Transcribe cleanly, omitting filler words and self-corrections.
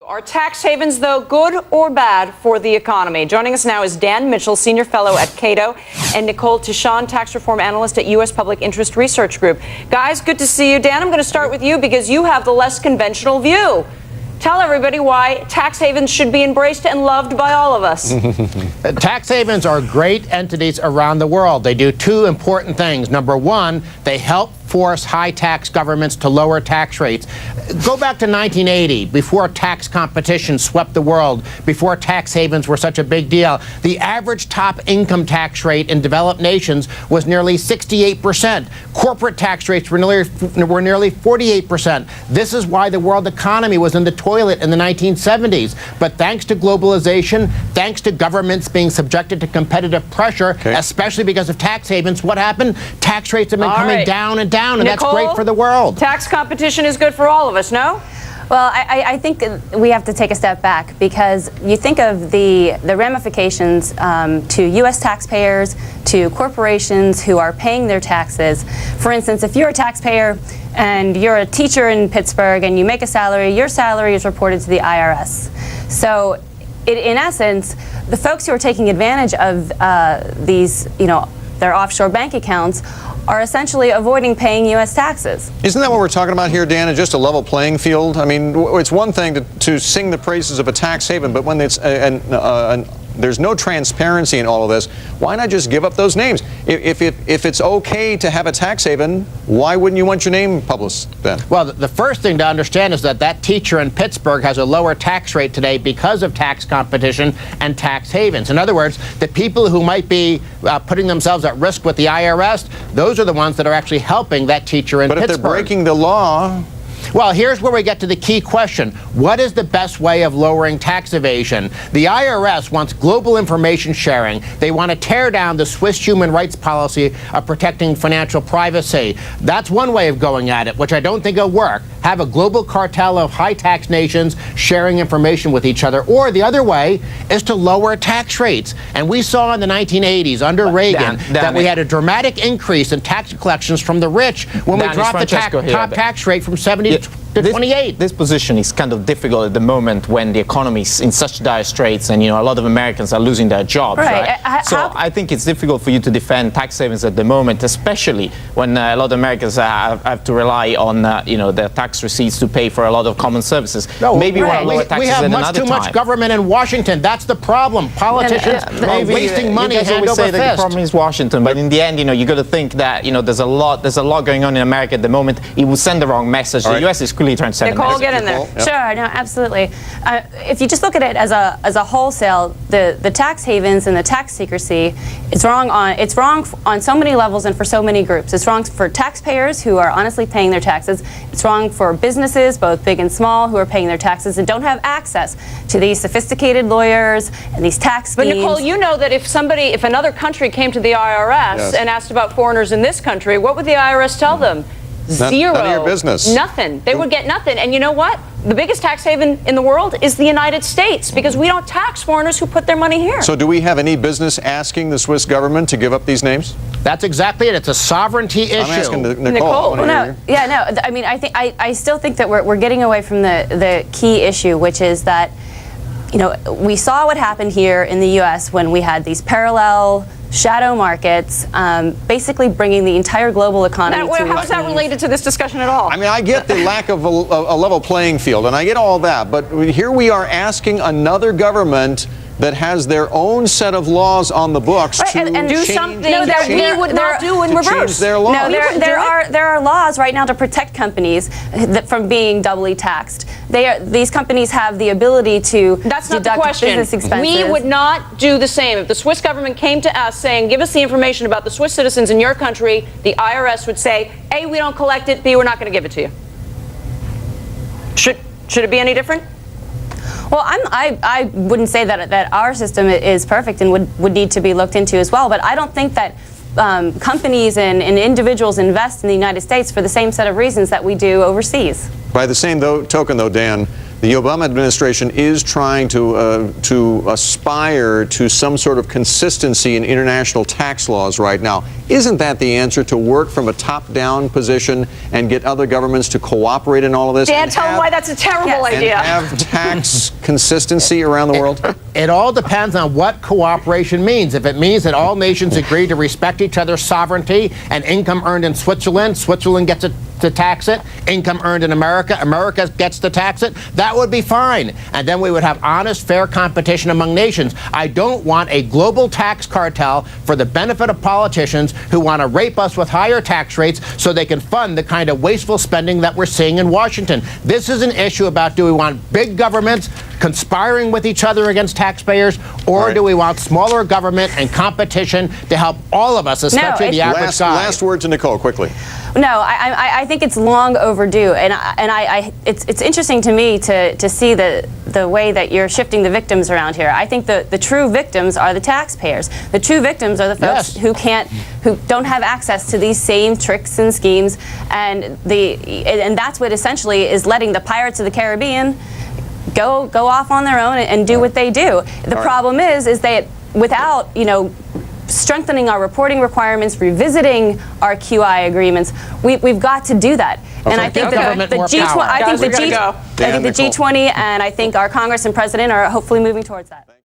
Are tax havens, though, good or bad for the economy? Joining us now is Dan Mitchell, Senior Fellow at Cato, and Nicole Tichon, Tax Reform Analyst at U.S. Public Interest Research Group. Guys, good to see you. Dan, I'm going to start with you because you have the less conventional view. Tell everybody why tax havens should be embraced and loved by all of us. Tax havens are great entities around the world. They do two important things. Number one, they help force high-tax governments to lower tax rates. Go back to 1980, before tax competition swept the world, before tax havens were such a big deal. The average top income tax rate in developed nations was nearly 68%. Corporate tax rates were nearly 48%. This is why the world economy was in the toilet in the 1970s. But thanks to globalization, thanks to governments being subjected to competitive pressure, especially because of tax havens, what happened? Tax rates have been coming down and down. And Nicole, that's great for the world. Tax competition is good for all of us, no? Well, I think we have to take a step back because you think of the ramifications to U.S. taxpayers, to corporations who are paying their taxes. For instance, if you're a taxpayer and you're a teacher in Pittsburgh and you make a salary, your salary is reported to the IRS. So in essence, the folks who are taking advantage of these, their offshore bank accounts are essentially avoiding paying U.S. taxes. Isn't that what we're talking about here, Dan? Just a level playing field? I mean, it's one thing to sing the praises of a tax haven, but when it's there's no transparency in all of this, why not just give up those names? If it's okay to have a tax haven, why wouldn't you want your name published then? Well, the first thing to understand is that teacher in Pittsburgh has a lower tax rate today because of tax competition and tax havens. In other words, the people who might be putting themselves at risk with the IRS, those are the ones that are actually helping that teacher in Pittsburgh. But if they're breaking the law... Well, here's where we get to the key question. What is the best way of lowering tax evasion? The IRS wants global information sharing. They want to tear down the Swiss human rights policy of protecting financial privacy. That's one way of going at it, which I don't think will work. Have a global cartel of high-tax nations sharing information with each other. Or the other way is to lower tax rates. And we saw in the 1980s under Reagan that we had a dramatic increase in tax collections from the rich when we dropped the top tax rate from 70 to 28. This position is kind of difficult at the moment when the economy is in such dire straits and, a lot of Americans are losing their jobs, right? So I think it's difficult for you to defend tax havens at the moment, especially when a lot of Americans have to rely on, their tax receipts to pay for a lot of common services. No, maybe we want lower taxes we have much too much government in Washington. That's the problem. Politicians are wasting money hand over fist. The problem is Washington, but in the end, you got to think that, there's a lot going on in America at the moment. It will send the wrong message. The U.S. is clearly trying to send a message. Nicole, get in there. Yep. Sure, no, absolutely. If you just look at it as a wholesale, the tax havens and the tax secrecy, it's wrong on so many levels and for so many groups. It's wrong for taxpayers who are honestly paying their taxes. It's wrong for businesses, both big and small, who are paying their taxes and don't have access to these sophisticated lawyers and these tax schemes. But Nicole, you know that if another country came to the IRS and asked about foreigners in this country, what would the IRS tell them? Zero. None of your business. Nothing. They would get nothing. And you know what? The biggest tax haven in the world is the United States because we don't tax foreigners who put their money here. So do we have any business asking the Swiss government to give up these names? That's exactly it. It's a sovereignty issue. I'm asking Nicole. Nicole. I mean, I still think that we're getting away from the key issue, which is that, we saw what happened here in the U.S. when we had these parallel shadow markets, basically bringing the entire global economy to how is that related to this discussion at all? I mean, I get the lack of a level playing field, and I get all that, but here we are asking another government that has their own set of laws on the books and do something that we would not do in reverse. Their laws. No, there are laws right now to protect companies from being doubly taxed. These companies have the ability to That's not deduct the question. business expenses. We would not do the same. If the Swiss government came to us saying, give us the information about the Swiss citizens in your country, the IRS would say, A, we don't collect it, B, we're not going to give it to you. Should it be any different? Well, I wouldn't say that our system is perfect and would need to be looked into as well, but I don't think that companies and individuals invest in the United States for the same set of reasons that we do overseas. By the same token, though, Dan, The Obama administration is trying to aspire to some sort of consistency in international tax laws right now. Isn't that the answer, to work from a top-down position and get other governments to cooperate in all of this? Dan, tell them why that's a terrible idea. And have tax consistency around the world? It all depends on what cooperation means. If it means that all nations agree to respect each other's sovereignty, and income earned in Switzerland, Switzerland gets to tax it, income earned in America, America gets to tax it, that would be fine. And then we would have honest, fair competition among nations. I don't want a global tax cartel for the benefit of politicians who want to rape us with higher tax rates so they can fund the kind of wasteful spending that we're seeing in Washington. This is an issue about, do we want big governments conspiring with each other against taxpayers, or do we want smaller government and competition to help all of us, especially the average guy? Last word to Nicole, quickly. No, I think it's long overdue, and it's interesting to me to see the way that you're shifting the victims around here. I think the true victims are the taxpayers. The true victims are the folks who don't have access to these same tricks and schemes, and that's what essentially is letting the pirates of the Caribbean go off on their own and do what they do. The problem is that without, strengthening our reporting requirements, revisiting our QI agreements, we've got to do that. And I think the G20 and I think our Congress and President are hopefully moving towards that.